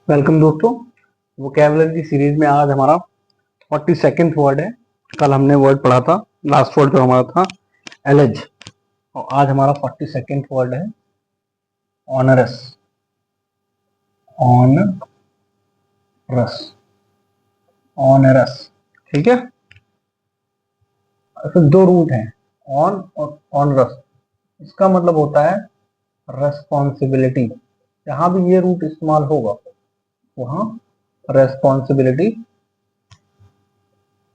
Welcome दोस्तों, vocabulary की series में आज हमारा 42nd वर्ड है। कल हमने वर्ड पढ़ा था, लास्ट वर्ड जो हमारा था एलेज, और आज हमारा 42nd वर्ड है ऑनरस। ऑनरस, ऑनरस, ठीक है। तो दो रूट हैं, ऑन और ऑनरस। इसका मतलब होता है रेस्पॉन्सिबिलिटी। जहां भी ये रूट इस्तेमाल होगा वहां रेस्पॉन्सिबिलिटी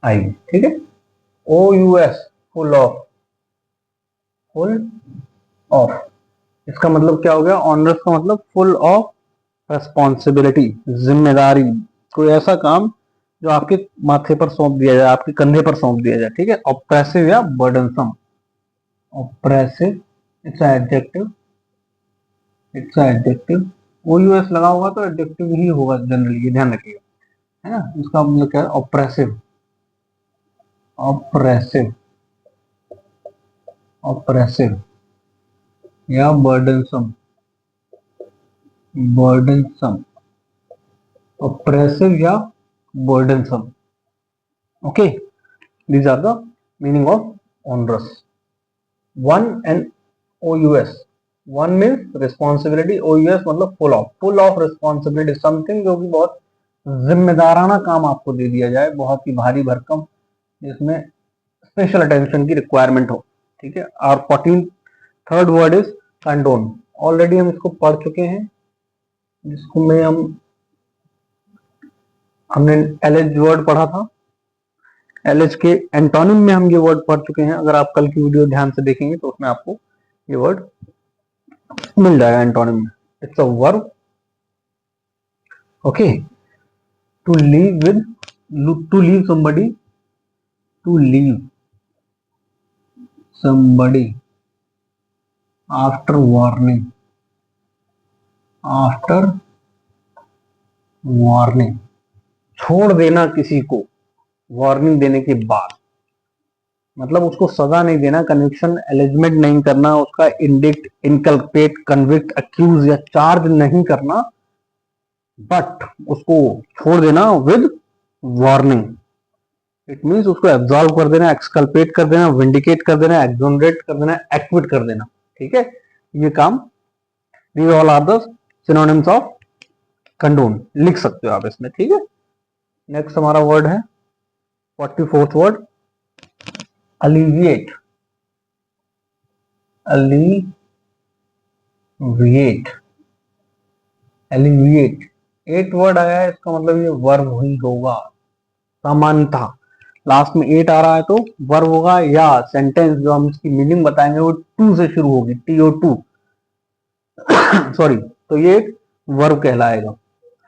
आएगी, ठीक है। OUS, full of, full of. इसका मतलब क्या हो गया? ऑनर्स का मतलब फुल ऑफ रेस्पॉन्सिबिलिटी, जिम्मेदारी। कोई ऐसा काम जो आपके माथे पर सौंप दिया जाए, आपके कंधे पर सौंप दिया जाए, ठीक है। ऑप्रेसिव या burdensome. Oppressive, it's adjective, it's adjective. OUS लगा होगा तो एडजेक्टिव ही होगा जनरली, ये ध्यान रखिएगा, है ना। इसका मतलब क्या है? ऑप्रेसिव, ऑप्रेसिव, ऑप्रेसिव या बर्डनसम, बर्डनसम, oppressive या burdensome. Okay, these are the meaning of onerous. One and OUS. One means responsibility, OUS मतलब full of responsibility, something जो कि बहुत जिम्मेदाराना काम आपको दे दिया जाए, बहुत ही भारी भरकम, जिसमें स्पेशल अटेंशन की रिक्वायरमेंट हो, ठीक है। और 14th word is condone. Already हम इसको पढ़ चुके हैं, जिसको में हमने एलेज वर्ड पढ़ा था। एलएच के एंटोनिम में हम ये वर्ड पढ़ चुके हैं। अगर आप कल की वीडियो ध्यान से देखेंगे तो उसमें आपको ये वर्ड मिल जाएगा एंटोनिम में। It's a verb, okay. To leave with, to leave somebody, to leave somebody after warning, after warning. छोड़ देना किसी को वार्निंग देने के बाद, मतलब उसको सजा नहीं देना, कन्विक्शन एलिजमेंट नहीं करना, उसका इंडिक्ट, इनकल्पेट, कन्विक्ट, अक्यूज या चार्ज नहीं करना, बट उसको छोड़ देना विद वार्निंग। इट मीन्स उसको एब्जॉल्व कर देना, एक्सकल्पेट कर देना, विंडिकेट कर देना, एक्सोनरेट कर देना, एक्विट कर देना, ठीक है। ये काम, these all are the synonyms of condone, लिख सकते हो आप इसमें, ठीक है। नेक्स्ट हमारा वर्ड है 44th वर्ड अलिविएट, अलिविएट, एलिविएट। 8 वर्ड आया है, इसका मतलब ये वर्ब ही होगा सामान्यतः। लास्ट में 8 आ रहा है तो वर्ब होगा, या सेंटेंस जो हम इसकी मीनिंग बताएंगे वो टू से शुरू होगी, TO2 सॉरी, तो ये एक वर्ब कहलाएगा,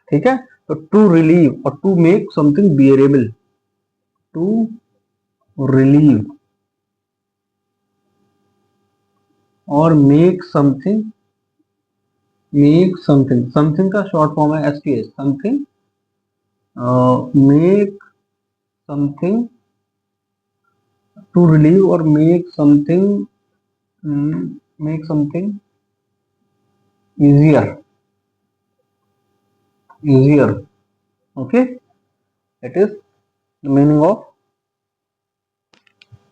ठीक है। तो टू रिलीव और to make something bearable, to relieve और make something, make something, something का शॉर्ट फॉर्म है STS, something, make something, to relieve और make something, make something easier, easier, okay. It is the meaning of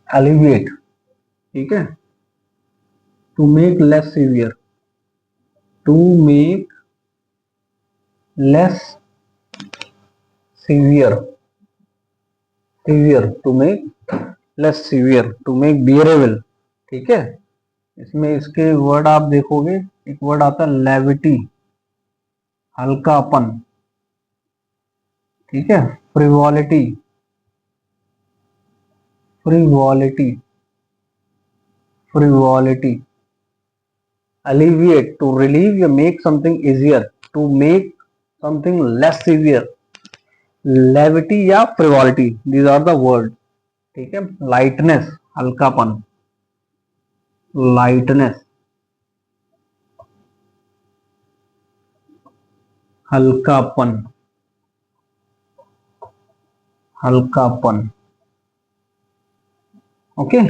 alleviate, ठीक है। to make less severe, to make less severe, severe, to make less severe, to make bearable, ठीक है। इसमें इसके word आप देखोगे, एक वर्ड आता है लेविटी, हल्कापन, ठीक है। फ्रिवॉलिटी, फ्रिवॉलिटी, फ्रिवॉलिटी। alleviate, to relieve या make something easier, to make something less severe, levity या frivolity, these are the word, ठीक है। lightness, हल्कापन, lightness, हल्कापन, हल्कापन, okay.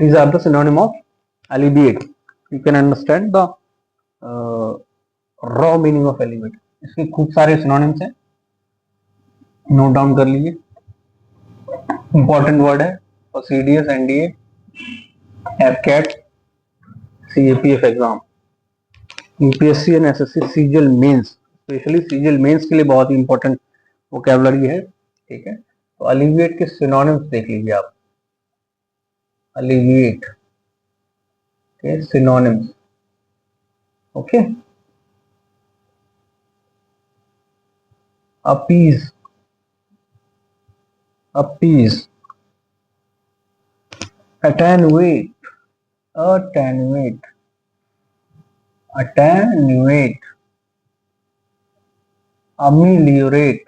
These are the synonym of alleviate. You can understand the raw meaning of alleviate. इसके खूब सारे synonyms हैं, note down कर लीजिए। Important word है और CDS, NDA, AFCAT, CAPF exam, UPSC and SSC, CGL mains, specially CGL mains के लिए बहुत ही इंपॉर्टेंट वोकैबुलरी है। ठीक है, तो अलिविएट के सिनोनिम्स देख लीजिए आप। अलिविएट के synonyms, okay. Appease, appease, attenuate, attenuate, attenuate, ameliorate,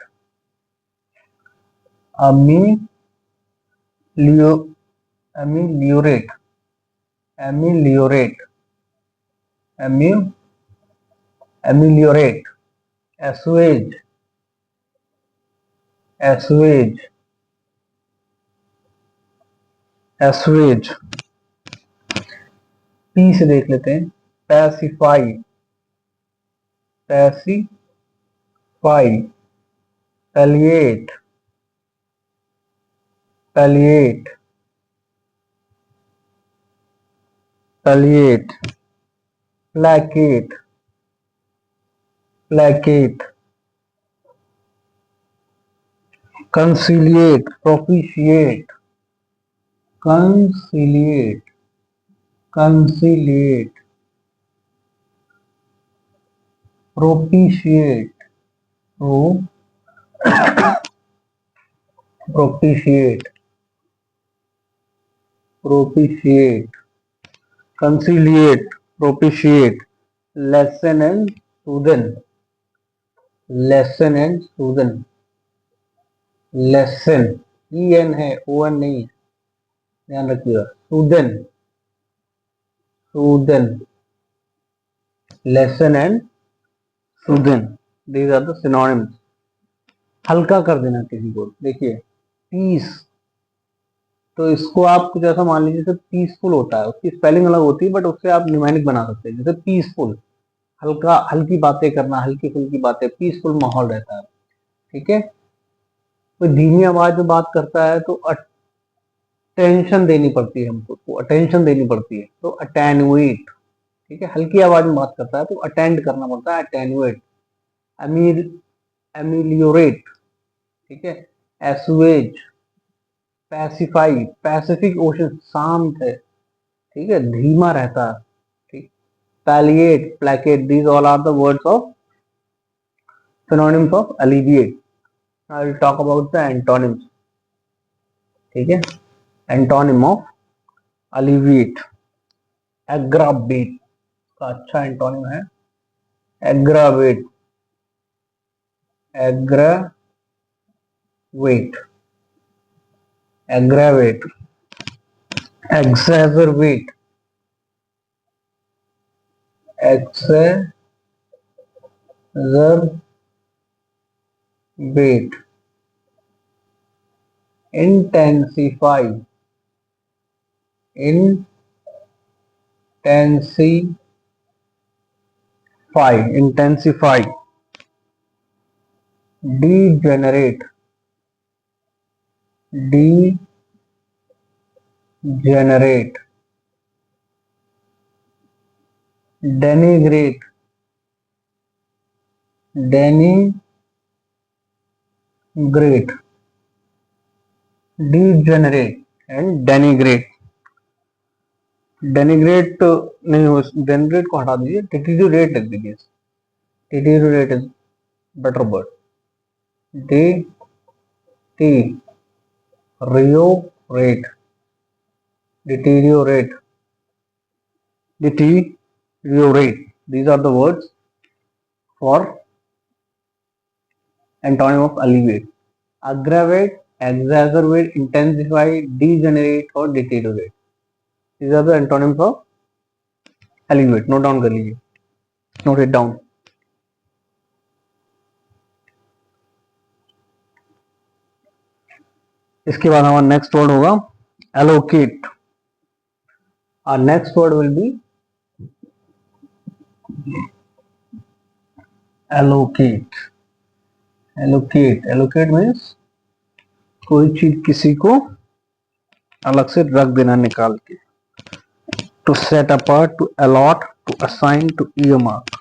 ameliorate, ameliorate, ameliorate, assuage, assuage, assuage, P से देख लेते हैं। Pacify, pacify, palliate, palliate, palliate, placate, placate, conciliate, propitiate, conciliate, conciliate, propitiate, propitiate, propitiate, conciliate, propitiate, lessen and soothen, lessen and soothen, lessen, E N है, O N नहीं, ध्यान रखिएगा। Soothen, soothen, lessen and soothen, these are the synonyms. हल्का कर देना किसी को, देखिए पीस, तो इसको आप कुछ ऐसा मान लीजिए, जैसे पीसफुल होता है, उसकी स्पेलिंग अलग होती है, बट उससे आप न्यूमेरिक बना सकते हैं, जैसे पीसफुल, हल्का, हल्की बातें करना, हल्की फुल्की बातें, पीसफुल माहौल रहता है। ठीक है, कोई धीमी आवाज में बात करता है तो अटेंशन देनी पड़ती है हमको, तो अटेंशन देनी पड़ती है, तो अटेनुएट। ठीक है, हल्की आवाज में बात करता है तो अटेंड करना पड़ता है, अटेनुएट। एमिलियोरेट, ठीक है, एसुएज, पैसिफाई, पैसिफिक ओशन, शांत है, ठीक है, धीमा रहता है। ठीक, palliate, placate, these all are the words of synonyms of alleviate. Now I will talk about the antonyms. ठीक है, एंटोनिम ऑफ alleviate, aggravate का अच्छा एंटोनिम है aggravate, aggravate, aggravate, exacerbate, exacerbate, intensify, intensify, intensify, degenerate, degenerate, denigrate, denigrate, degenerate and denigrate. Denigrate नहीं हो, denigrate को हटा दीजिए, डिटीरियोरेट लिख दीजिए, deteriorate is better word, deteriorate, deteriorate, deteriorate, these are the words for antonym of alleviate, aggravate, exacerbate, intensify, degenerate और deteriorate, these are the antonyms of alleviate. Note down कर लीजिए, नोट इट डाउन। इसके बाद हमारा next word होगा allocate. Our next word will be allocate, allocate means कोई चीज किसी को अलग से रख देना, निकाल के। To set apart, to allot, to assign, to earmark.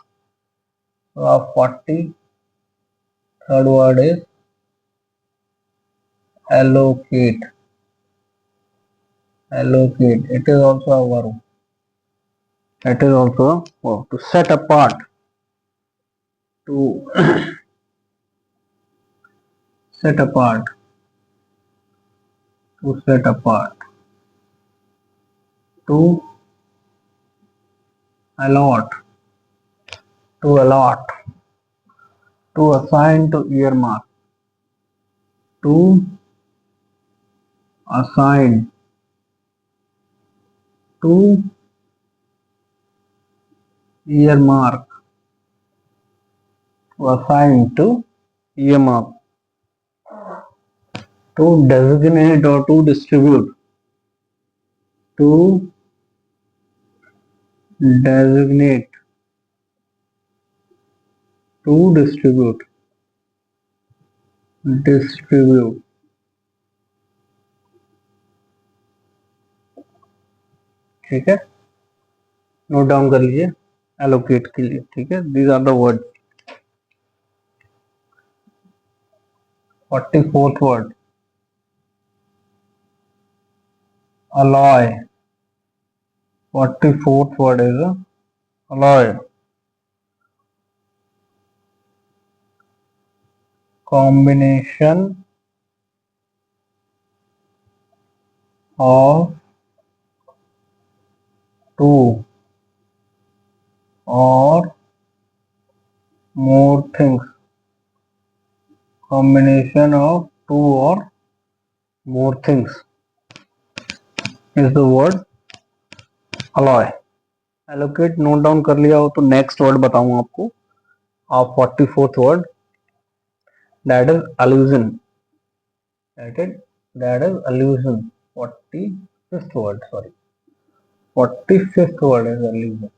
तो आप 43rd word is allocate. Allocate, it is also a verb. It is also a verb. To set apart, to set apart, to set apart, to allot, to allot, to assign, to earmark, to assign, to earmark, to assign, to earmark, to designate or to distribute, to designate, to distribute, distribute। ठीक है, note down कर लीजिए allocate के लिए। ठीक है, these are the word. 44th word alloy। 44th word is alloy। Combination of two or more things। Combination of two or more things is the word alloy। allocate note down कर लिया हो तो next word बताऊं आपको। आप 44th word that is allusion। that is allusion। 45th word, sorry, 45th word is allusion।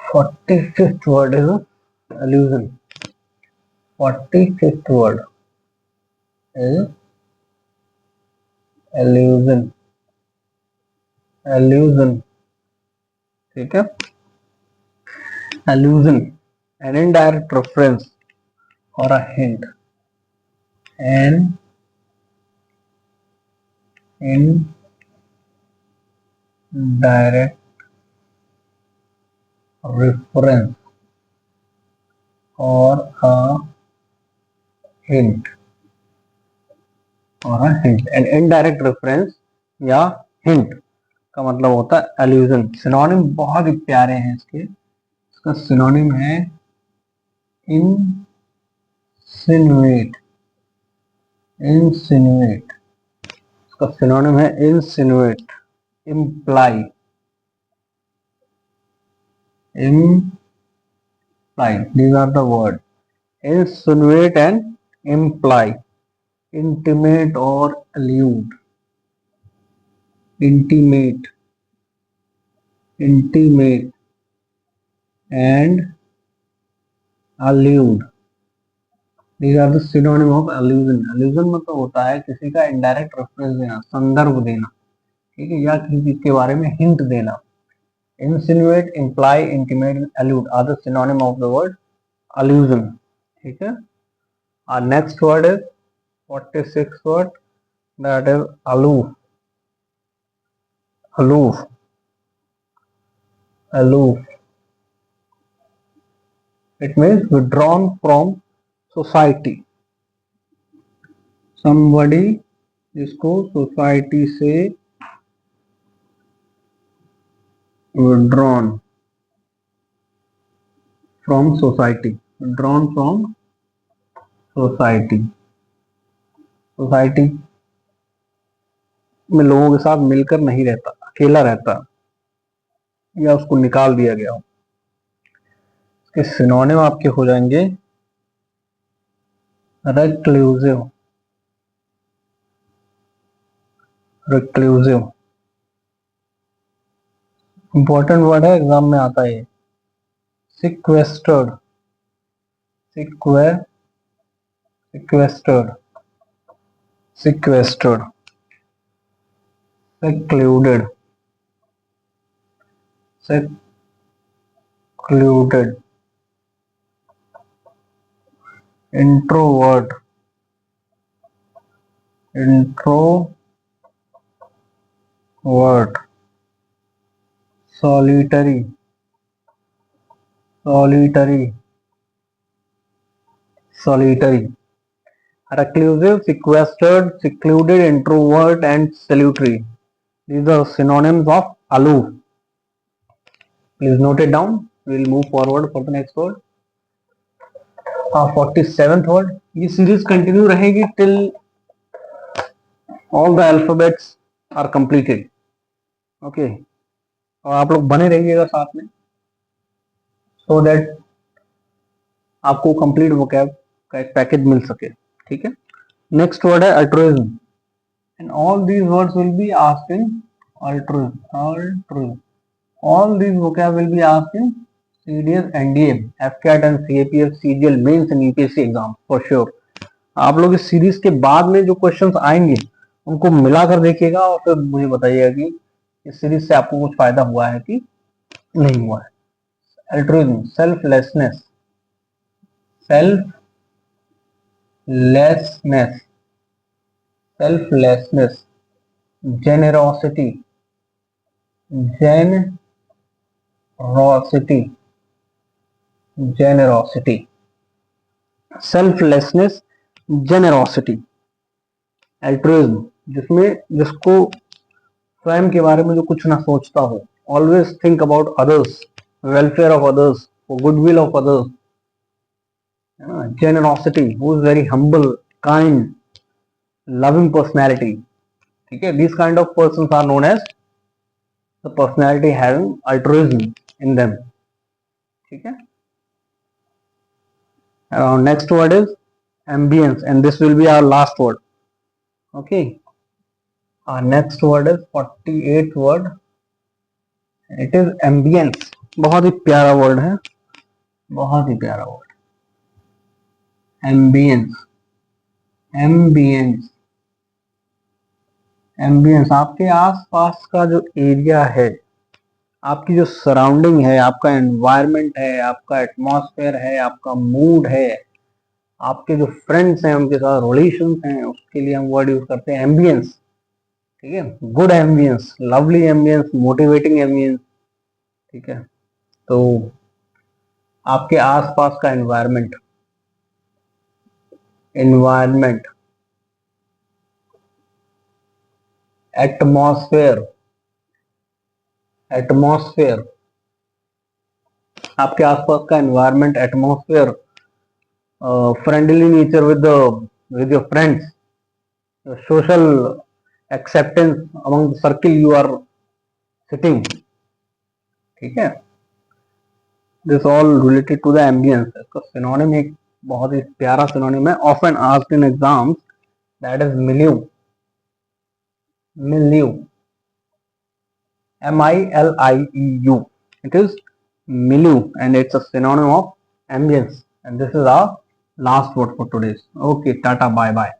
45th word is allusion। 45th word is allusion। allusion। ठीक है, allusion, an indirect reference or a hint। an indirect reference or a hint, or a hint। an indirect reference या hint का मतलब होता है allusion। Synonym बहुत ही प्यारे हैं इसके। इसका सिनोनिम है insinuate। insinuate, इसका सिनोनिम है insinuate, imply, imply। these are the words insinuate and imply। intimate or allude, intimate, intimate and allude। these are the synonym of allusion। allusion मतलब होता है किसी का indirect reference देना, संदर्भ देना। ठीक है, या किसी चीज के बारे में हिंट देना। insinuate, imply, intimate and allude are the synonym of the word allusion। ठीक है, our next word is 46th word, that is aloof। aloof, aloof, it means withdrawn from society। somebody जिसको सोसाइटी से withdrawn from society, withdrawn from society। Society में लोगों के साथ मिलकर नहीं रहता, अकेला रहता, या उसको निकाल दिया गया हो। इसके सिनोनिम आपके हो जाएंगे रेक्लूसिव, रेक्लूसिव। इंपॉर्टेंट वर्ड है, एग्जाम में आता है। sequestered, sequestered, sequestered, secluded, secluded, introvert, introvert, solitary, solitary, solitary, reclusive, sequestered, secluded, introvert, and solitary. These are synonyms of aloof. Please note it down. We will move forward for the next word. 47th word. ये series continue रहेगी till all the alphabets are completed. Okay. और आप लोग बने रहिएगा साथ में so that आपको कंप्लीट वोकैब का एक पैकेज मिल सके. ठीक है. नेक्स्ट वर्ड है altruism. And all these words will be asked in altruism. All these vocab will be asked in CDS, NDA, FCAT and CAPF, CGL mains and UPSC exam for sure. आप लोग इस series के बाद में जो questions आएंगे उनको मिलाकर देखिएगा और फिर मुझे बताइएगा कि इस सीरीज से आपको कुछ फायदा हुआ है कि नहीं हुआ है. Altruism, selflessness, selflessness, selflessness, generosity, generosity, generosity, selflessness, generosity, altruism, जिसको स्वयं के बारे में जो कुछ ना सोचता हो, always think about others, welfare of others, for goodwill of others. Generosity, who is very humble, kind, loving personality. ठीक है. These kind of persons are known as the personality having altruism in them. ठीक है. Next word is ambience, and this will be our last word. Okay. Our next word is 48th word. It is ambience. बहुत ही प्यारा word है, बहुत ही प्यारा word. ambience, ambience, ambience. आपके आसपास का जो एरिया है, आपकी जो सराउंडिंग है, आपका एनवायरनमेंट है, आपका एटमॉस्फेयर है, आपका मूड है, आपके जो फ्रेंड्स हैं उनके साथ रिलेशंस हैं, उसके लिए हम वर्ड यूज करते हैं एम्बियंस. ठीक है. Good ambience, lovely ambience, motivating ambience. ठीक है. तो आपके आसपास का एनवायरनमेंट, एनवायरनमेंट, एटमॉस्फेयर, एटमॉस्फेयर, आपके आसपास का environment, atmosphere, friendly nature with your friends, social acceptance among the circle you are sitting. ठीक है. This all related to the ambience. इसका सिनोनिम एक बहुत ही प्यारा सिनोनिम है, often asked in exams, that is milieu. Milieu, MILIEU. It is milieu and it's a synonym of ambience. And this is our last word for today. Okay, tata, bye bye.